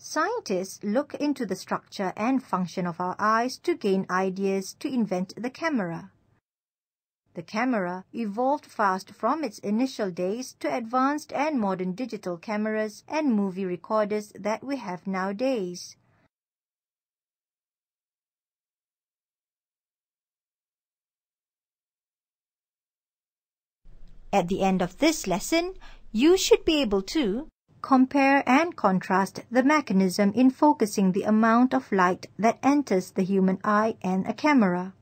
Scientists look into the structure and function of our eyes to gain ideas to invent the camera. The camera evolved fast from its initial days to advanced and modern digital cameras and movie recorders that we have nowadays. At the end of this lesson, you should be able to compare and contrast the mechanism in focusing the amount of light that enters the human eye and a camera.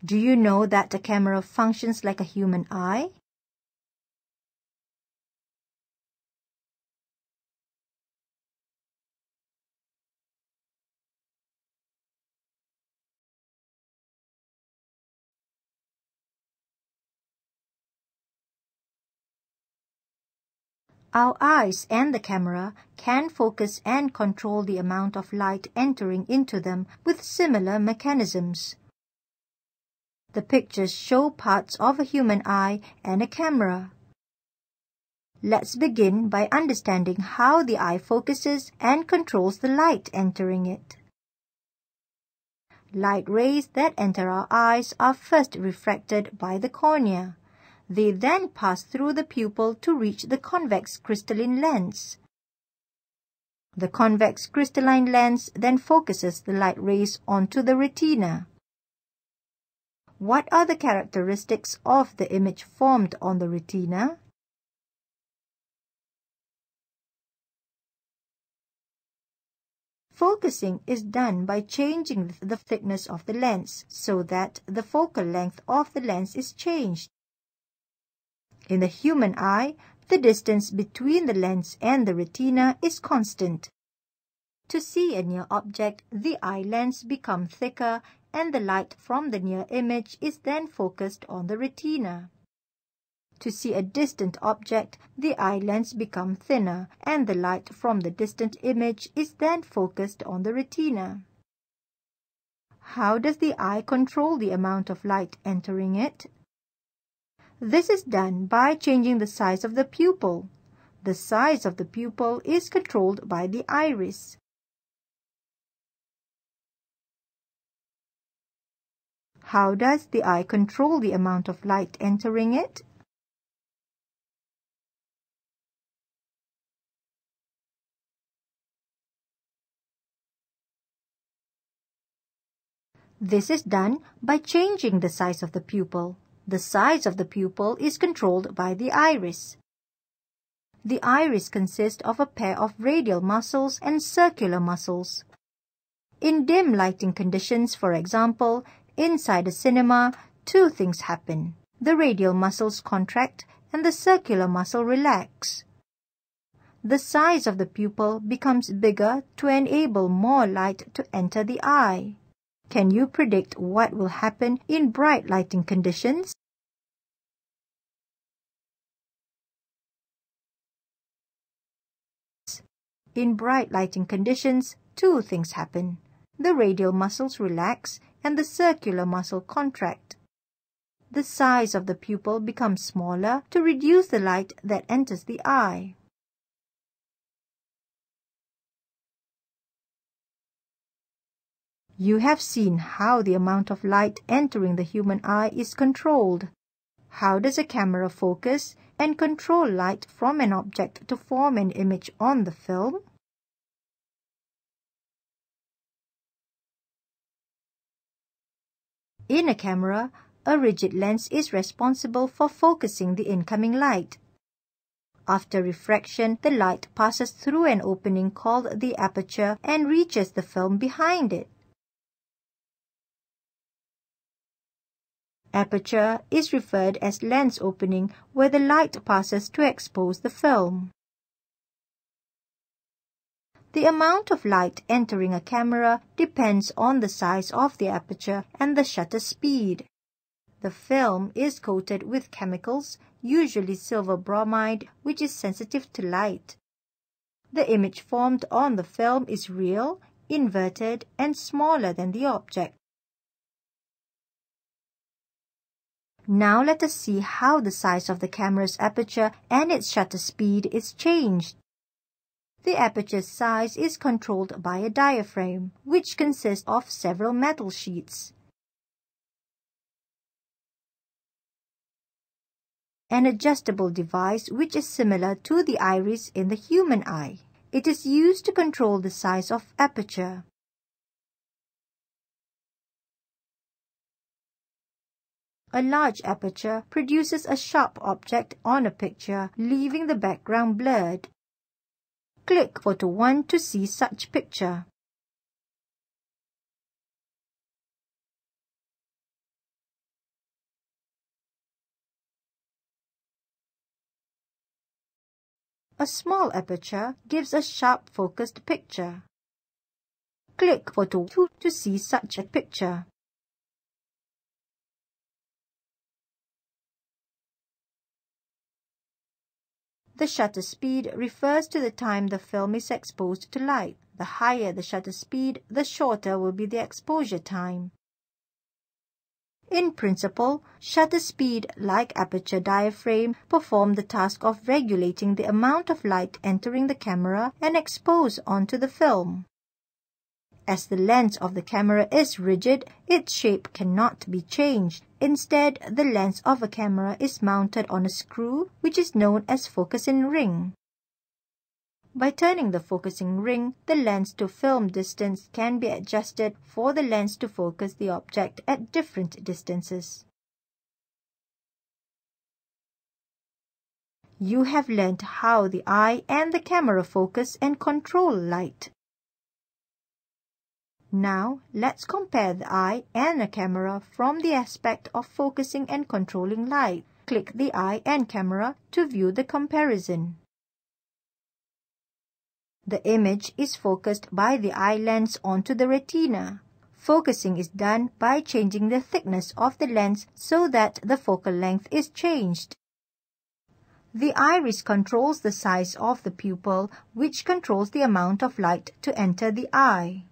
Do you know that a camera functions like a human eye? Our eyes and the camera can focus and control the amount of light entering into them with similar mechanisms. The pictures show parts of a human eye and a camera. Let's begin by understanding how the eye focuses and controls the light entering it. Light rays that enter our eyes are first refracted by the cornea. They then pass through the pupil to reach the convex crystalline lens. The convex crystalline lens then focuses the light rays onto the retina. What are the characteristics of the image formed on the retina? Focusing is done by changing the thickness of the lens so that the focal length of the lens is changed. In the human eye, the distance between the lens and the retina is constant. To see a near object, the eye lens becomes thicker and the light from the near image is then focused on the retina. To see a distant object, the eye lens becomes thinner and the light from the distant image is then focused on the retina. How does the eye control the amount of light entering it? This is done by changing the size of the pupil. The size of the pupil is controlled by the iris. How does the eye control the amount of light entering it? This is done by changing the size of the pupil. The size of the pupil is controlled by the iris. The iris consists of a pair of radial muscles and circular muscles. In dim lighting conditions, for example, inside a cinema, two things happen. The radial muscles contract and the circular muscle relax. The size of the pupil becomes bigger to enable more light to enter the eye. Can you predict what will happen in bright lighting conditions? In bright lighting conditions, two things happen. The radial muscles relax and the circular muscle contract. The size of the pupil becomes smaller to reduce the light that enters the eye. You have seen how the amount of light entering the human eye is controlled. How does a camera focus and control light from an object to form an image on the film? In a camera, a rigid lens is responsible for focusing the incoming light. After refraction, the light passes through an opening called the aperture and reaches the film behind it. Aperture is referred as lens opening where the light passes to expose the film. The amount of light entering a camera depends on the size of the aperture and the shutter speed. The film is coated with chemicals, usually silver bromide, which is sensitive to light. The image formed on the film is real, inverted, and smaller than the object. Now let us see how the size of the camera's aperture and its shutter speed is changed. The aperture size is controlled by a diaphragm, which consists of several metal sheets. An adjustable device which is similar to the iris in the human eye. It is used to control the size of aperture. A large aperture produces a sharp object on a picture, leaving the background blurred. Click Photo 1 to see such picture. A small aperture gives a sharp focused picture. Click Photo 2 to see such a picture. The shutter speed refers to the time the film is exposed to light. The higher the shutter speed, the shorter will be the exposure time. In principle, shutter speed, like aperture diaphragm, perform the task of regulating the amount of light entering the camera and exposed onto the film. As the lens of the camera is rigid, its shape cannot be changed. Instead, the lens of a camera is mounted on a screw, which is known as focusing ring. By turning the focusing ring, the lens to film distance can be adjusted for the lens to focus the object at different distances. You have learned how the eye and the camera focus and control light. Now, let's compare the eye and the camera from the aspect of focusing and controlling light. Click the eye and camera to view the comparison. The image is focused by the eye lens onto the retina. Focusing is done by changing the thickness of the lens so that the focal length is changed. The iris controls the size of the pupil, which controls the amount of light to enter the eye.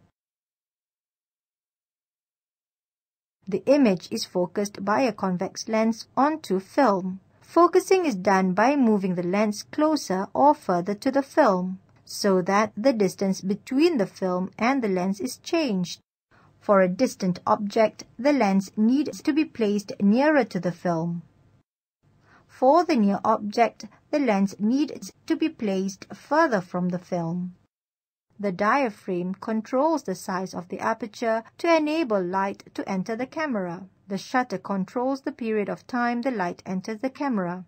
The image is focused by a convex lens onto film. Focusing is done by moving the lens closer or further to the film, so that the distance between the film and the lens is changed. For a distant object, the lens needs to be placed nearer to the film. For the near object, the lens needs to be placed further from the film. The diaphragm controls the size of the aperture to enable light to enter the camera. The shutter controls the period of time the light enters the camera.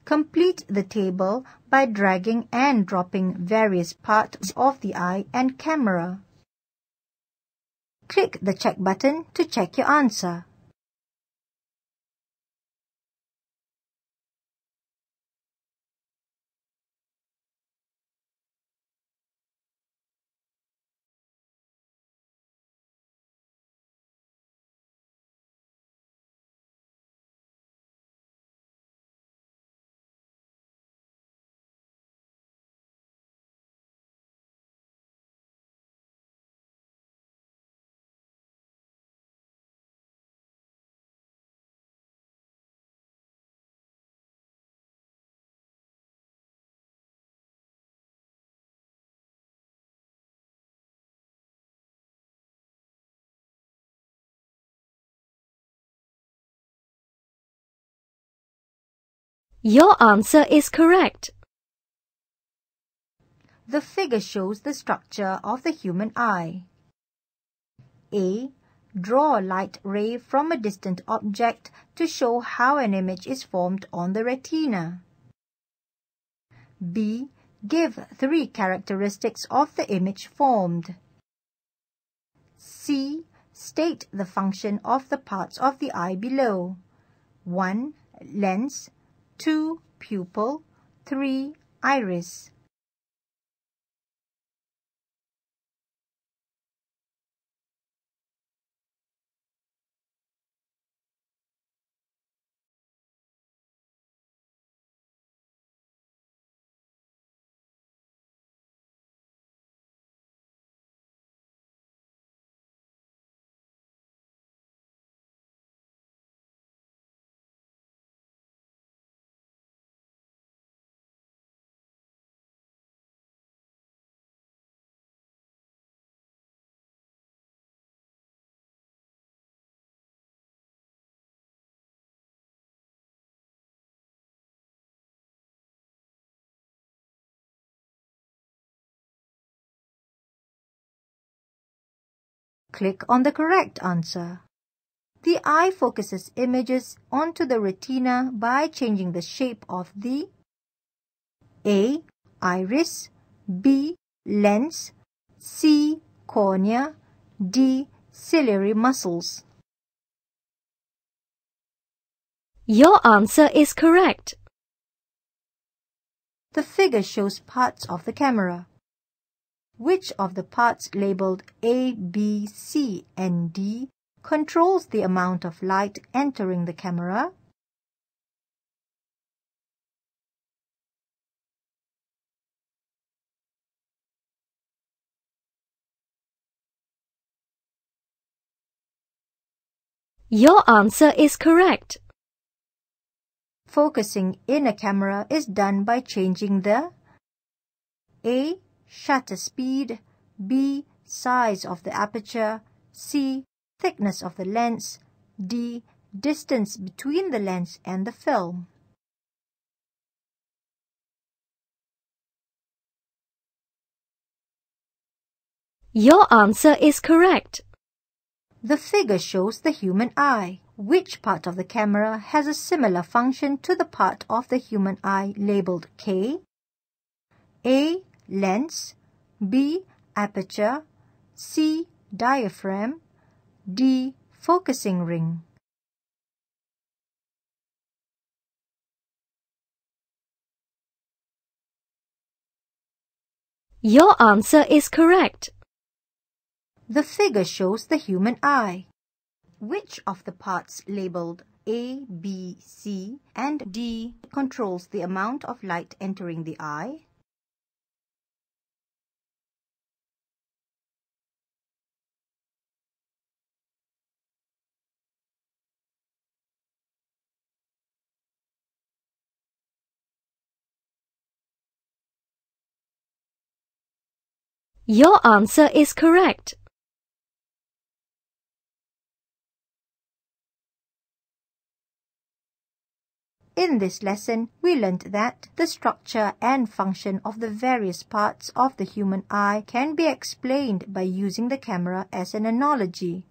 Complete the table by dragging and dropping various parts of the eye and camera. Click the check button to check your answer. Your answer is correct. The figure shows the structure of the human eye. A. Draw a light ray from a distant object to show how an image is formed on the retina. B. Give 3 characteristics of the image formed. C. State the function of the parts of the eye below. 1. Lens. 2. Pupil. 3. Iris. Click on the correct answer. The eye focuses images onto the retina by changing the shape of the A. Iris, B. Lens, C. Cornea, D. Ciliary muscles. Your answer is correct. The figure shows parts of the camera. Which of the parts labeled A, B, C, and D controls the amount of light entering the camera? Your answer is correct. Focusing in a camera is done by changing the A. Shutter speed, B. Size of the aperture, C. Thickness of the lens, D. Distance between the lens and the film. Your answer is correct. The figure shows the human eye. Which part of the camera has a similar function to the part of the human eye labeled K? A. Lens, B. Aperture, C. Diaphragm, D. Focusing ring. Your answer is correct. The figure shows the human eye. Which of the parts labeled A, B, C, and D controls the amount of light entering the eye? Your answer is correct. In this lesson, we learnt that the structure and function of the various parts of the human eye can be explained by using the camera as an analogy.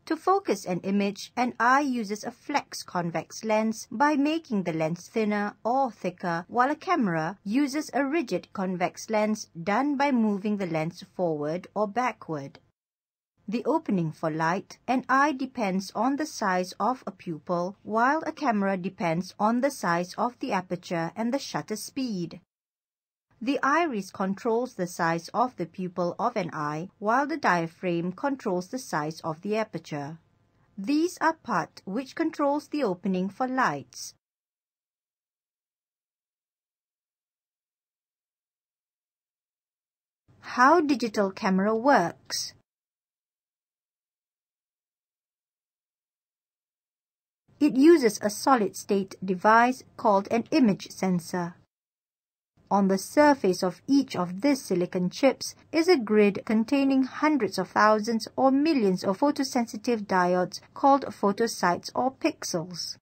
To focus an image, an eye uses a flex convex lens by making the lens thinner or thicker, while a camera uses a rigid convex lens done by moving the lens forward or backward. The opening for light, an eye depends on the size of a pupil, while a camera depends on the size of the aperture and the shutter speed. The iris controls the size of the pupil of an eye, while the diaphragm controls the size of the aperture. These are parts which controls the opening for lights. How digital camera works. It uses a solid-state device called an image sensor. On the surface of each of these silicon chips is a grid containing hundreds of thousands or millions of photosensitive diodes called photosites or pixels.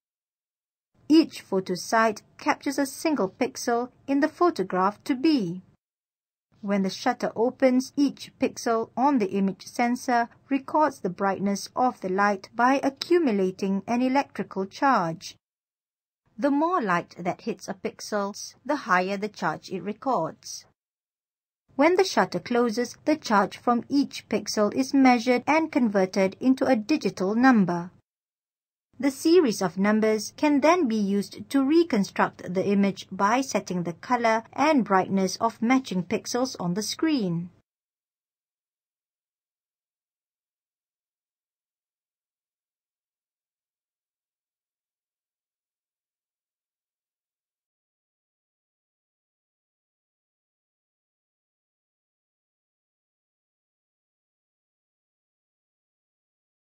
Each photosite captures a single pixel in the photograph to be. When the shutter opens, each pixel on the image sensor records the brightness of the light by accumulating an electrical charge. The more light that hits a pixel, the higher the charge it records. When the shutter closes, the charge from each pixel is measured and converted into a digital number. The series of numbers can then be used to reconstruct the image by setting the color and brightness of matching pixels on the screen.